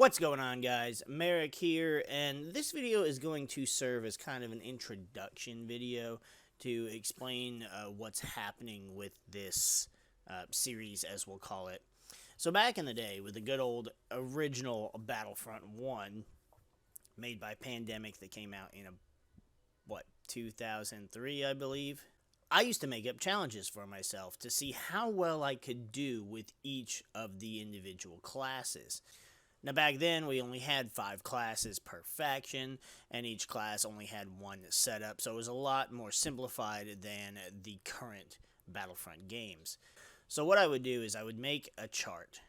What's going on, guys? MariK here, and this video is going to serve as kind of an introduction video to explain what's happening with this series, as we'll call it. So back in the day, with the good old original Battlefront 1, made by Pandemic, that came out in, 2003, I believe? I used to make up challenges for myself to see how well I could do with each of the individual classes. Now, back then, we only had 5 classes per faction, and each class only had one setup, so it was a lot more simplified than the current Battlefront games. So what I would do is I would make a chart,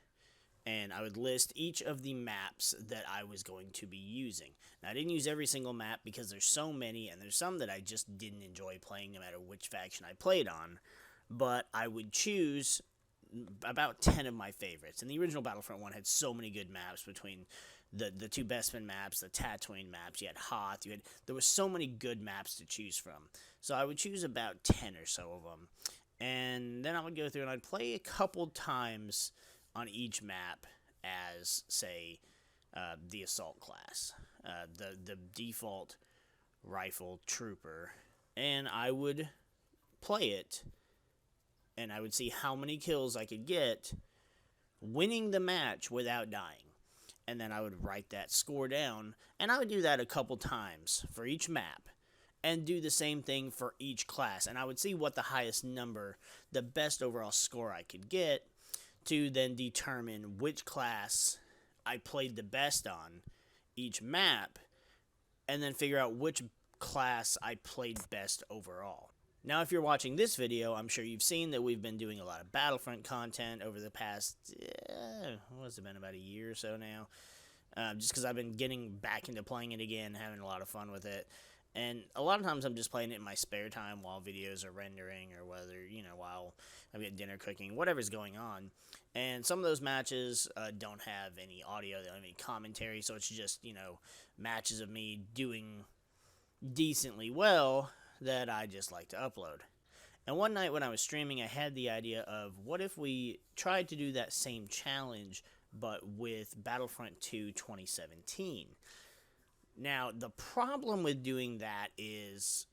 and I would list each of the maps that I was going to be using. Now, I didn't use every single map because there's so many, and there's some that I just didn't enjoy playing no matter which faction I played on, but I would choose about 10 of my favorites. And the original Battlefront 1 had so many good maps, between the two Bestman maps, the Tatooine maps, you had Hoth, there was so many good maps to choose from. So I would choose about 10 or so of them. And then I would go through and I'd play a couple times on each map as, say, the assault class, the default rifle trooper. And I would play it, and I would see how many kills I could get winning the match without dying. And then I would write that score down, and I would do that a couple times for each map, and do the same thing for each class. And I would see what the highest number, the best overall score I could get, to then determine which class I played the best on each map, and then figure out which class I played best overall. Now, if you're watching this video, I'm sure you've seen that we've been doing a lot of Battlefront content over the past, what's it been, about a year or so now? Just because I've been getting back into playing it again, having a lot of fun with it. And a lot of times I'm just playing it in my spare time while videos are rendering, or whether, while I'm getting dinner cooking, whatever's going on. And some of those matches don't have any audio, they don't have any commentary, so it's just, matches of me doing decently well that I just like to upload. And one night when I was streaming, I had the idea of, what if we tried to do that same challenge, but with Battlefront 2 2017? Now, the problem with doing that is,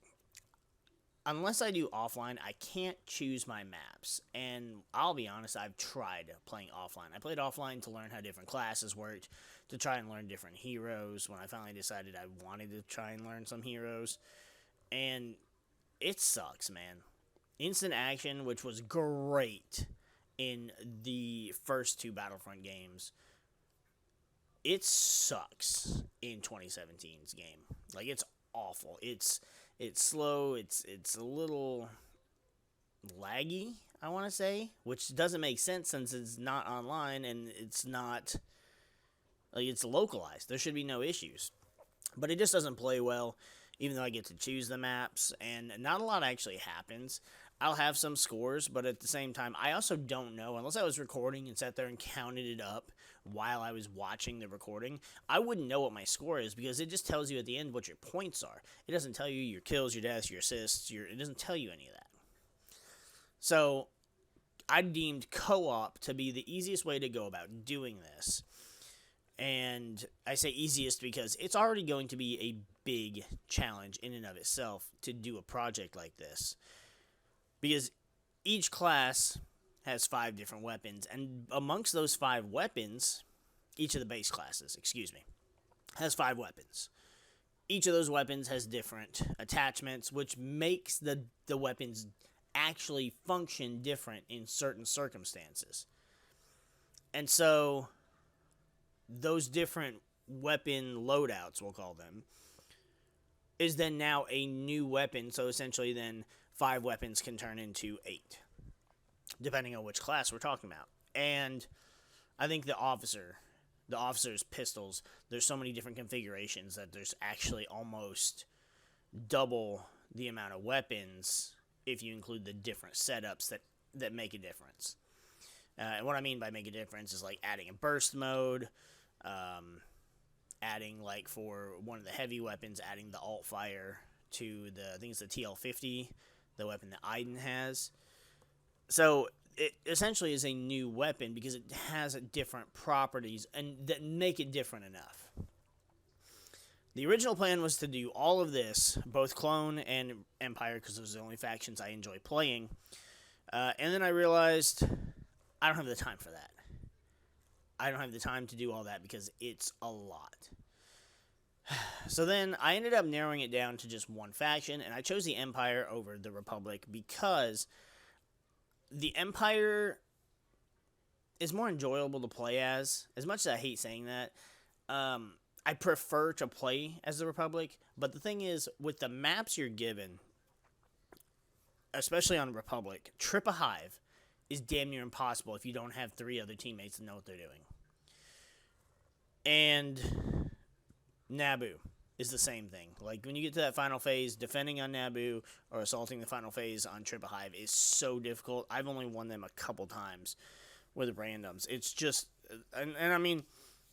unless I do offline, I can't choose my maps. And I'll be honest, I've tried playing offline. I played offline to learn how different classes worked, to try and learn different heroes, when I finally decided I wanted to try and learn some heroes. And it sucks, man. Instant action, which was great in the first 2 Battlefront games, it sucks in 2017's game. Like, it's awful. It's slow. It's a little laggy, I want to say, which doesn't make sense since it's not online and it's not, like, it's localized. There should be no issues. But it just doesn't play well, even though I get to choose the maps, and not a lot actually happens. I'll have some scores, but at the same time, I also don't know, unless I was recording and sat there and counted it up while I was watching the recording, I wouldn't know what my score is, because it just tells you at the end what your points are. It doesn't tell you your kills, your deaths, your assists, it doesn't tell you any of that. So, I deemed co-op to be the easiest way to go about doing this. And I say easiest because it's already going to be a big challenge in and of itself to do a project like this. Because each class has 5 different weapons, and amongst those 5 weapons, each of the base classes, has 5 weapons. Each of those weapons has different attachments, which makes the weapons actually function different in certain circumstances. And so those different weapon loadouts, we'll call them, is then now a new weapon. So essentially then 5 weapons can turn into 8, depending on which class we're talking about. And I think the officer's pistols, there's so many different configurations that there's actually almost double the amount of weapons if you include the different setups that make a difference. And what I mean by make a difference is, like, adding a burst mode, adding, like, for one of the heavy weapons, adding the alt fire to I think it's the TL-50, the weapon that Iden has. So it essentially is a new weapon because it has different properties and that make it different enough. The original plan was to do all of this, both Clone and Empire, because those are the only factions I enjoy playing. And then I realized I don't have the time for that. I don't have the time to do all that because it's a lot. So then I ended up narrowing it down to just one faction, and I chose the Empire over the Republic because the Empire is more enjoyable to play as. As much as I hate saying that, I prefer to play as the Republic, but the thing is, with the maps you're given, especially on Republic, Trip a Hive is damn near impossible if you don't have 3 other teammates that know what they're doing. And Naboo is the same thing. Like, when you get to that final phase, defending on Naboo or assaulting the final phase on Trip a Hive is so difficult. I've only won them a couple times with randoms. It's just, and I mean,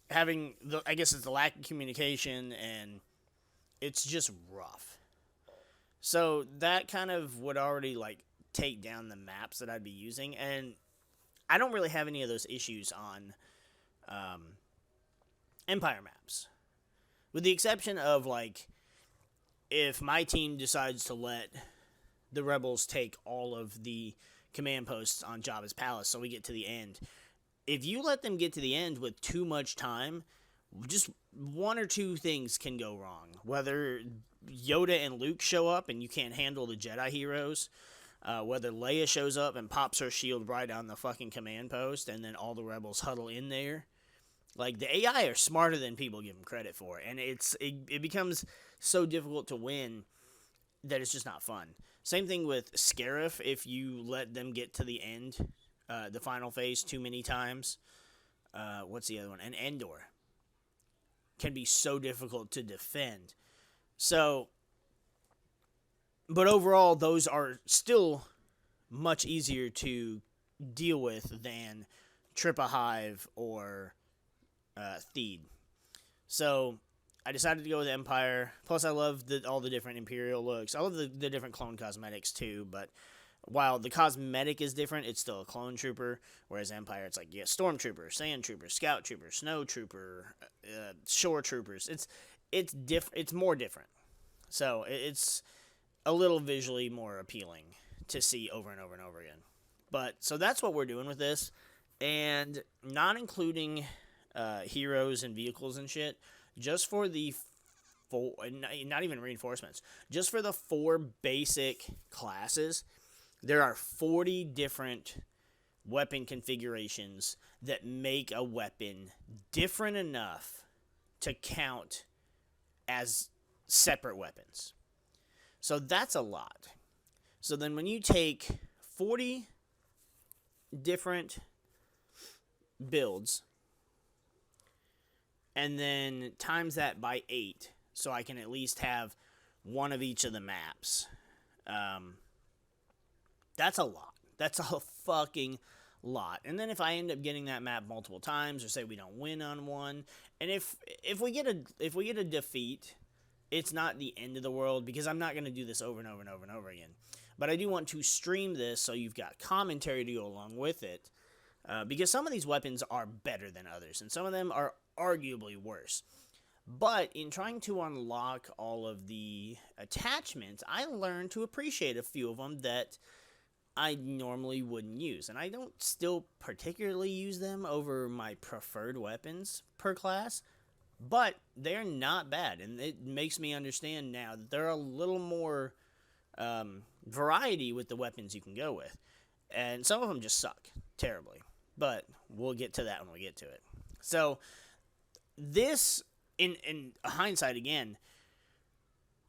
having the, I guess it's the lack of communication, and it's just rough. So that kind of would already like take down the maps that I'd be using, and I don't really have any of those issues on Empire maps, with the exception of like if my team decides to let the rebels take all of the command posts on Jabba's palace, so we get to the end. If you let them get to the end with too much time, just 1 or 2 things can go wrong. Whether Yoda and Luke show up and you can't handle the Jedi heroes, whether Leia shows up and pops her shield right on the fucking command post, and then all the rebels huddle in there. Like, the AI are smarter than people give them credit for, and it becomes so difficult to win that it's just not fun. Same thing with Scarif. If you let them get to the end, the final phase, too many times. What's the other one? And Endor can be so difficult to defend. So, but overall, those are still much easier to deal with than Trip a Hive or Theed. So I decided to go with Empire. Plus, I love all the different Imperial looks. I love the different clone cosmetics too, but while the cosmetic is different, it's still a clone trooper, whereas Empire, it's like, yeah, stormtrooper, sand trooper, scout trooper, snow trooper, shore troopers. It's more different. So it's a little visually more appealing to see over and over and over again. But so that's what we're doing with this, and not including heroes and vehicles and shit, just for the not even reinforcements, just for the 4 basic classes. There are 40 different weapon configurations that make a weapon different enough to count as separate weapons. So that's a lot. So then when you take 40 different builds and then times that by 8, so I can at least have one of each of the maps, that's a lot. That's a fucking lot. And then if I end up getting that map multiple times, or say we don't win on one, and if we get a defeat, it's not the end of the world, because I'm not going to do this over and over and over and over again. But I do want to stream this so you've got commentary to go along with it, because some of these weapons are better than others, and some of them are arguably worse. But in trying to unlock all of the attachments, I learned to appreciate a few of them that I normally wouldn't use. And I don't still particularly use them over my preferred weapons per class, but they're not bad. And it makes me understand now that there are a little more variety with the weapons you can go with. And some of them just suck terribly. But we'll get to that when we get to it. So this, in hindsight again,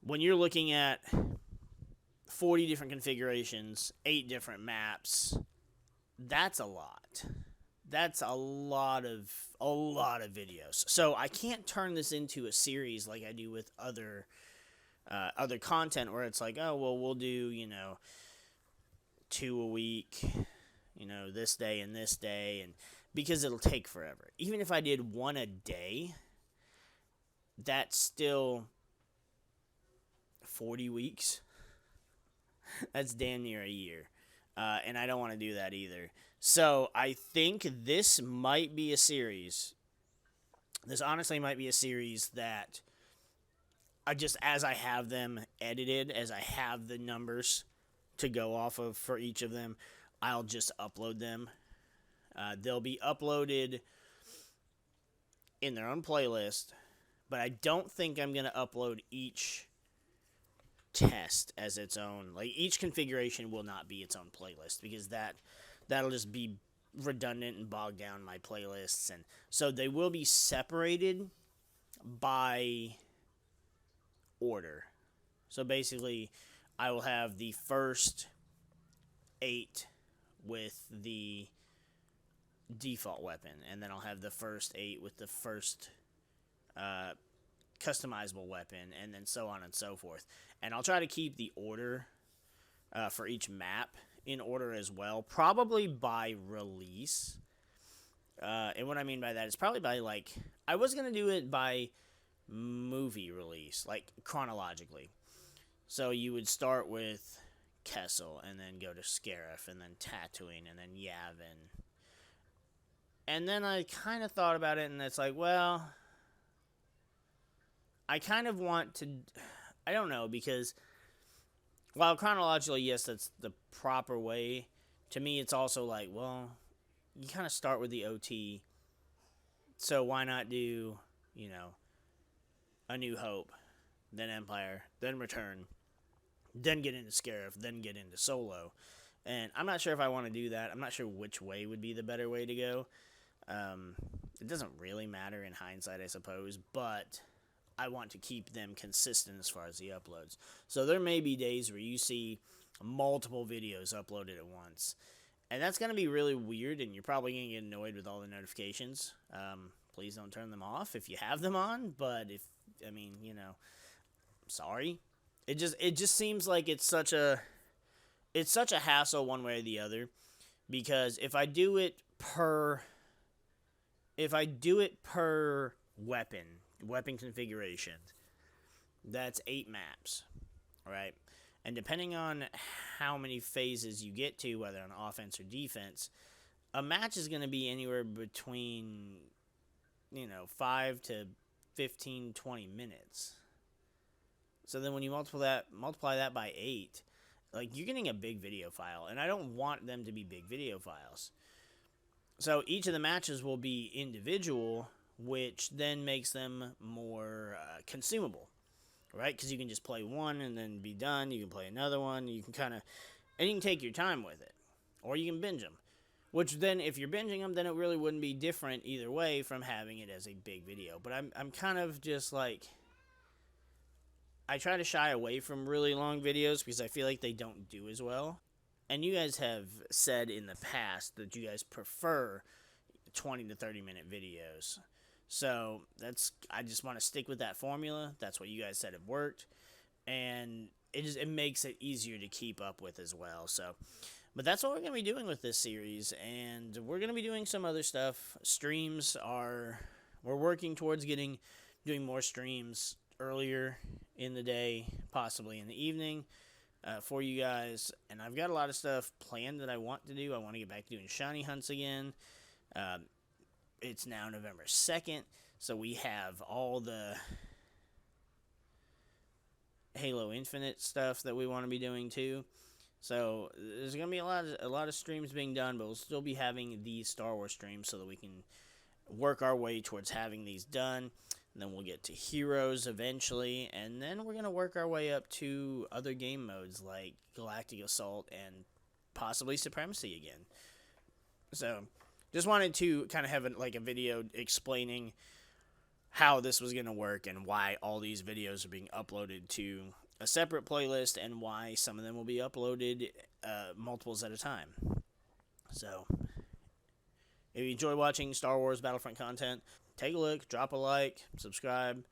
when you're looking at 40 different configurations, 8 different maps, that's a lot. That's a lot of videos. So I can't turn this into a series like I do with other content, where it's like, oh, well, we'll do, 2 a week, this day and this day, and because it'll take forever. Even if I did 1 a day, that's still 40 weeks. That's damn near a year. and I don't want to do that either. So I think this might be a series. This honestly might be a series that I just, as I have them edited, as I have the numbers to go off of for each of them, I'll just upload them. They'll be uploaded in their own playlist, but I don't think I'm going to upload each test as its own. Like, each configuration will not be its own playlist, because that'll just be redundant and bog down my playlists. And so they will be separated by order. So basically, I will have the first 8 with the default weapon, and then I'll have the first 8 with the first customizable weapon, and then so on and so forth. And I'll try to keep the order for each map in order as well, probably by release. And what I mean by that is probably by, like, I was going to do it by movie release, like chronologically. So you would start with Kessel, and then go to Scarif, and then Tatooine, and then Yavin. And then I kind of thought about it, and it's like, well, I kind of want to, I don't know, because while chronologically, yes, that's the proper way, to me it's also like, well, you kind of start with the OT, so why not do, A New Hope, then Empire, then Return, then get into Scarif, then get into Solo. And I'm not sure if I want to do that. I'm not sure which way would be the better way to go. It doesn't really matter in hindsight, I suppose, but I want to keep them consistent as far as the uploads. So there may be days where you see multiple videos uploaded at once, and that's going to be really weird, and you're probably going to get annoyed with all the notifications. Please don't turn them off if you have them on, but sorry. It just seems like it's such a hassle one way or the other, because if I do it per weapon configuration, that's 8 maps, right? And depending on how many phases you get to, whether on offense or defense, a match is going to be anywhere between 5 to 15, 20 minutes. So then when you multiply that by 8, like, you're getting a big video file, and I don't want them to be big video files. So each of the matches will be individual, which then makes them more consumable, right? Because you can just play one and then be done. You can play another one. You can take your time with it, or you can binge them. Which then, if you're binging them, then it really wouldn't be different either way from having it as a big video. But I'm kind of just like, I try to shy away from really long videos because I feel like they don't do as well. And you guys have said in the past that you guys prefer 20 to 30 minute videos. So I just want to stick with that formula. That's what you guys said it worked. And it makes it easier to keep up with as well. So, but that's what we're going to be doing with this series. And we're going to be doing some other stuff. We're working towards doing more streams earlier in the day, possibly in the evening. For you guys, and I've got a lot of stuff planned that I want to do. I want to get back to doing shiny hunts again. It's now November 2nd, so we have all the Halo Infinite stuff that we want to be doing too. So there's going to be a lot of streams being done, but we'll still be having these Star Wars streams so that we can work our way towards having these done. And then we'll get to Heroes eventually, and then we're going to work our way up to other game modes like Galactic Assault and possibly Supremacy again. So, just wanted to kind of have a video explaining how this was going to work and why all these videos are being uploaded to a separate playlist and why some of them will be uploaded multiples at a time. So, if you enjoy watching Star Wars Battlefront content, take a look, drop a like, subscribe,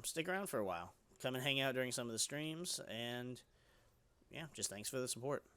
stick around for a while. Come and hang out during some of the streams, and, yeah, just thanks for the support.